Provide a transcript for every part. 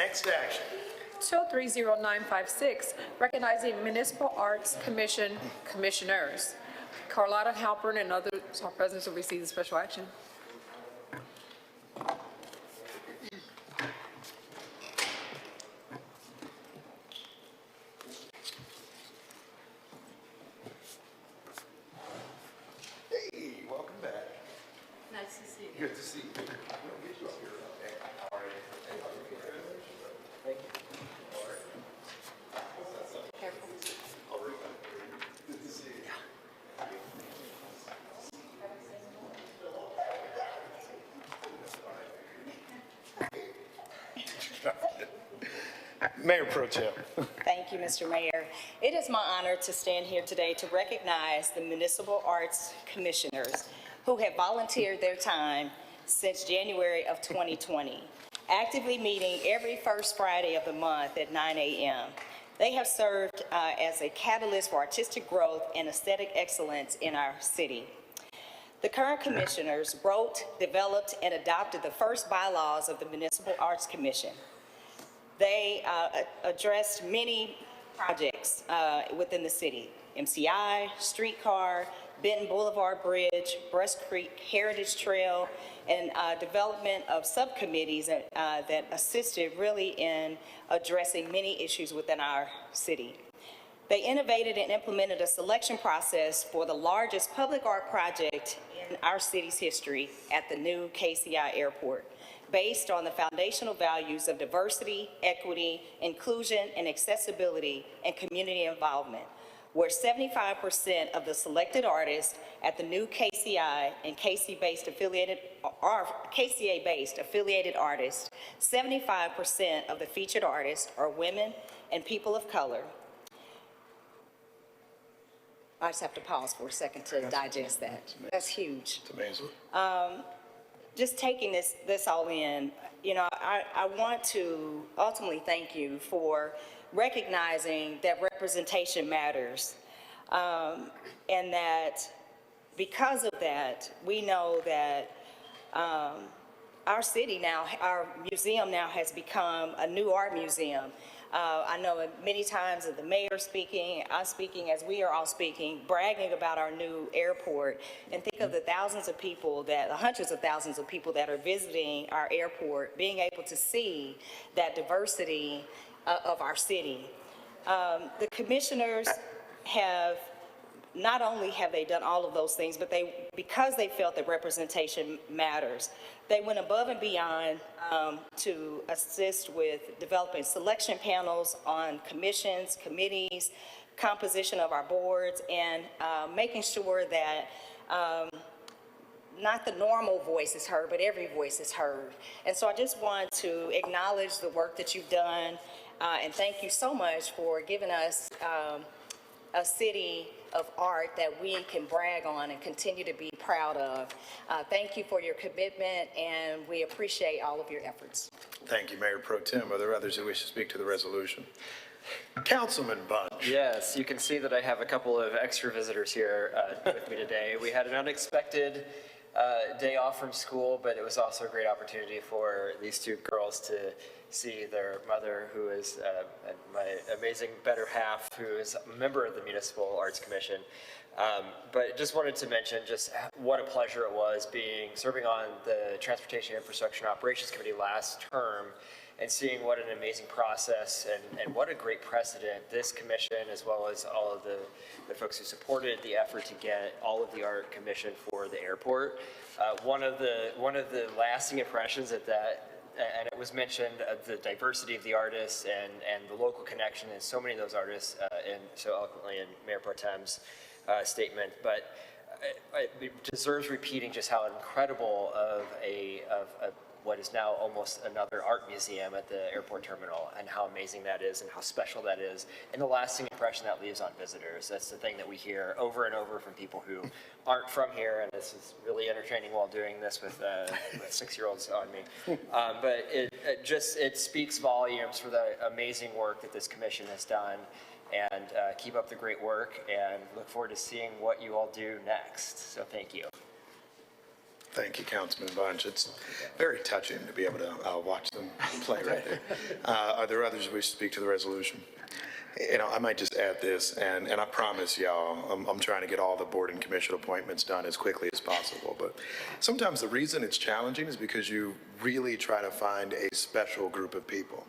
Next action. 230956, recognizing Municipal Arts Commission commissioners. Carlotta Halpern and others are present to receive the special action. Hey, welcome back. Nice to see you. Good to see you. We'll get you up here. All right. Thank you. Careful. All right. Good to see you. Mayor Pro Tem. Thank you, Mr. Mayor. It is my honor to stand here today to recognize the Municipal Arts Commissioners who have volunteered their time since January of 2020, actively meeting every first Friday of the month at 9 a.m. They have served as a catalyst for artistic growth and aesthetic excellence in our city. The current commissioners wrote, developed, and adopted the first bylaws of the Municipal Arts Commission. They addressed many projects within the city: MCI, streetcar, Benton Boulevard Bridge, Breast Creek Heritage Trail, and development of subcommittees that assisted really in addressing many issues within our city. They innovated and implemented a selection process for the largest public art project in our city's history at the new KCI Airport, based on the foundational values of diversity, equity, inclusion, and accessibility, and community involvement, where 75% of the selected artists at the new KCI and KCA-based affiliated artists, 75% of the featured artists are women and people of color. I just have to pause for a second to digest that. That's huge. It's amazing. Just taking this all in, you know, I want to ultimately thank you for recognizing that representation matters, and that because of that, we know that our city now, our museum now has become a new art museum. I know many times of the mayor speaking, us speaking, as we are all speaking, bragging about our new airport, and think of the thousands of people the hundreds of thousands of people that are visiting our airport, being able to see that diversity of our city. The commissioners have, not only have they done all of those things, but because they felt that representation matters, they went above and beyond to assist with developing selection panels on commissions, committees, composition of our boards, and making sure that not the normal voice is heard, but every voice is heard. And so I just want to acknowledge the work that you've done, and thank you so much for giving us a city of art that we can brag on and continue to be proud of. Thank you for your commitment, and we appreciate all of your efforts. Thank you, Mayor Pro Tem. Are there others who wish to speak to the resolution? Councilman Bunch. Yes, you can see that I have a couple of extra visitors here with me today. We had an unexpected day off from school, but it was also a great opportunity for these two girls to see their mother, who is my amazing better half, who is a member of the Municipal Arts Commission. But just wanted to mention just what a pleasure it was serving on the Transportation Infrastructure and Operations Committee last term, and seeing what an amazing process and what a great precedent this commission, as well as all of the folks who supported the effort to get all of the art commissioned for the airport. One of the lasting impressions of that, and it was mentioned, the diversity of the artists and the local connection, and so many of those artists, and so eloquently in Mayor Pro Tem's statement, but it deserves repeating just how incredible of what is now almost another art museum at the airport terminal, and how amazing that is and how special that is, and the lasting impression that leaves on visitors. That's the thing that we hear over and over from people who aren't from here, and this is really entertaining while doing this with 6-year-olds on me. But it speaks volumes for the amazing work that this commission has done, and keep up the great work, and look forward to seeing what you all do next. So thank you. Thank you, Councilman Bunch. It's very touching to be able to watch them play right there. Are there others who wish to speak to the resolution? I might just add this, and I promise y'all, I'm trying to get all the board and commission appointments done as quickly as possible, but sometimes the reason it's challenging is because you really try to find a special group of people.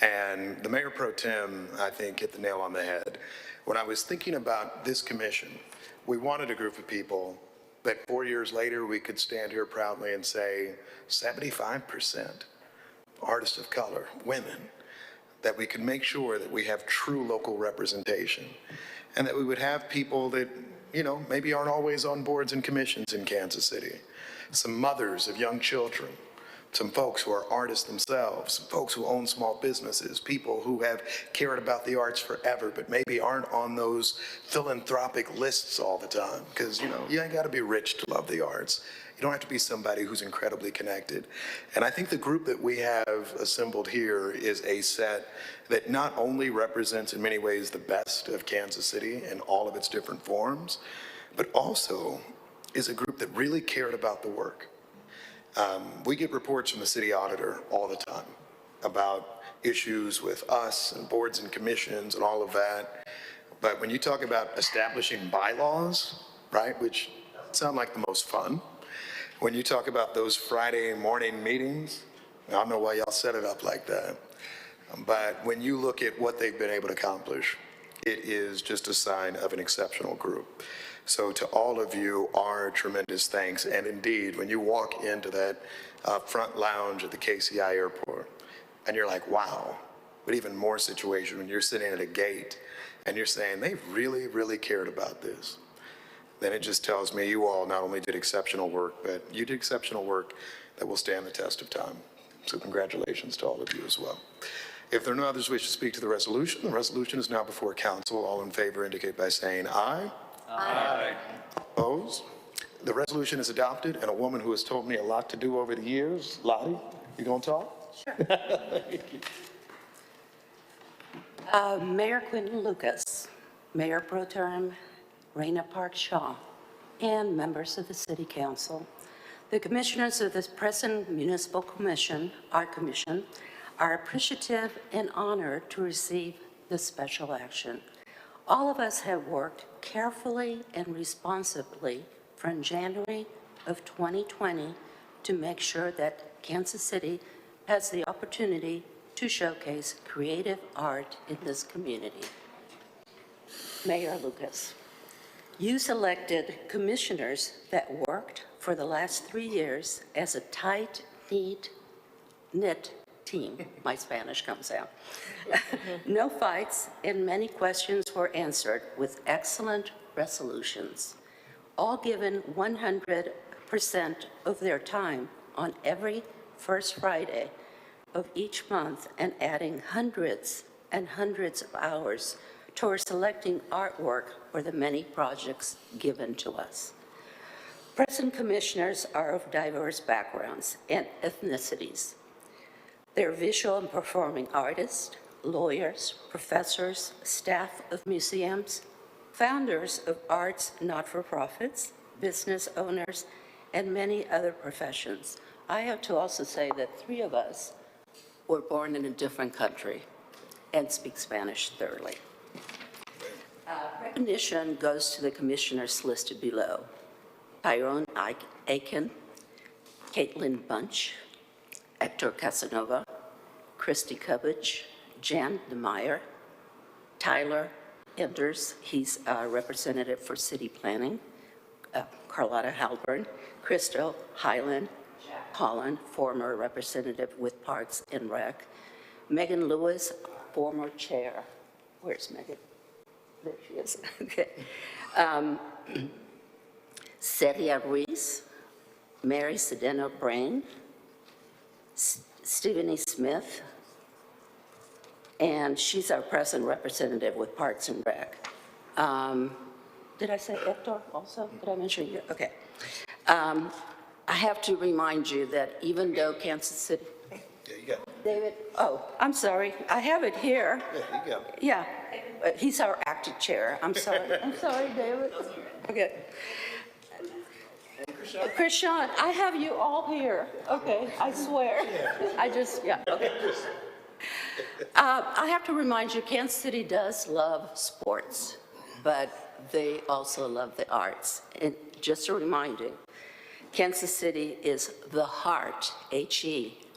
And the Mayor Pro Tem, I think, hit the nail on the head. When I was thinking about this commission, we wanted a group of people that 4 years later we could stand here proudly and say 75% artists of color, women, that we could make sure that we have true local representation, and that we would have people that, maybe aren't always on boards and commissions in Kansas City. Some mothers of young children, some folks who are artists themselves, some folks who own small businesses, people who have cared about the arts forever, but maybe aren't on those philanthropic lists all the time. Because, you ain't got to be rich to love the arts. You don't have to be somebody who's incredibly connected. And I think the group that we have assembled here is a set that not only represents in many ways the best of Kansas City in all of its different forms, but also is a group that really cared about the work. We get reports from the city auditor all the time about issues with us and boards and commissions and all of that. But when you talk about establishing bylaws, right, which sound like the most fun, when you talk about those Friday morning meetings, I don't know why y'all set it up like that. But when you look at what they've been able to accomplish, it is just a sign of an exceptional group. So to all of you, our tremendous thanks. And indeed, when you walk into that front lounge at the KCI airport and you're like, wow, but even more situation when you're sitting at a gate and you're saying, they really, really cared about this, then it just tells me you all not only did exceptional work, but you did exceptional work that will stand the test of time. So congratulations to all of you as well. If there are no others who wish to speak to the resolution is now before council. All in favor indicate by saying aye. Aye. Opposed? The resolution is adopted, and a woman who has told me a lot to do over the years, Lottie, you gonna talk? Sure. Mayor Quentin Lucas, Mayor Pro Tem Raina Park Shaw, and members of the City Council. The commissioners of this present Municipal Commission, our commission, are appreciative and honored to receive this special action. All of us have worked carefully and responsibly from January of 2020 to make sure that Kansas City has the opportunity to showcase creative art in this community. Mayor Lucas, you selected commissioners that worked for the last 3 years as a tight, knit team. My Spanish comes out. No fights, and many questions were answered with excellent resolutions, all given 100% of their time on every first Friday of each month, and adding hundreds and hundreds of hours towards selecting artwork for the many projects given to us. Present commissioners are of diverse backgrounds and ethnicities. They're visual and performing artists, lawyers, professors, staff of museums, founders of arts not-for-profits, business owners, and many other professions. I have to also say that 3 of us were born in a different country and speak Spanish thoroughly. Recognition goes to the commissioners listed below: Tyrone Aiken, Caitlin Bunch, Hector Casanova, Christy Cubbage, Jan DeMeyer, Tyler Enders, he's a representative for city planning, Carlotta Halburn, Crystal Highland, Holland, former representative with Parks and Rec, Megan Lewis, former chair. Where's Megan? There she is. Okay. Celia Ruiz, Mary Sedeno Brain, Stephanie Smith, and she's our present representative with Parks and Rec. Did I say Hector also? Did I mention you? Okay. I have to remind you that even though Kansas City... Yeah, you got it. David, oh, I'm sorry. I have it here. Yeah, you got it. Yeah, he's our acting chair. I'm sorry. I'm sorry, David. Okay. Krishan, I have you all here. Okay, I swear. Okay. I have to remind you, Kansas City does love sports, but they also love the arts. And just a reminder, Kansas City is the heart, H-E-R-A-R-T,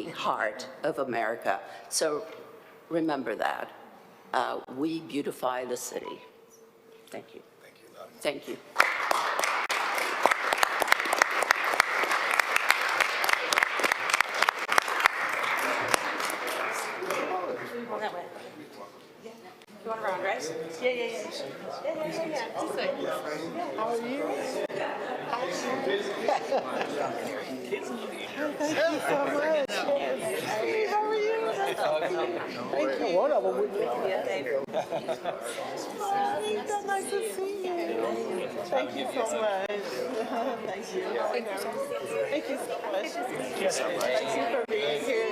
heart of America. So remember that. We beautify the city. Thank you. Thank you, Lottie. Thank you. You want to run, right? Yeah. How are you? Thank you so much. Hey, how are you? Thank you. One of them would be so nice to see you. Thank you so much. Thank you. Thank you so much. Thank you so much. Thank you for being here.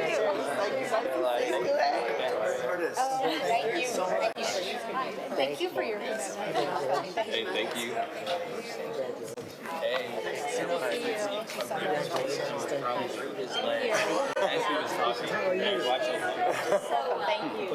Thank you so much. Thank you for your. Hey, thank you. Hey. As he was talking, watching. Thank you.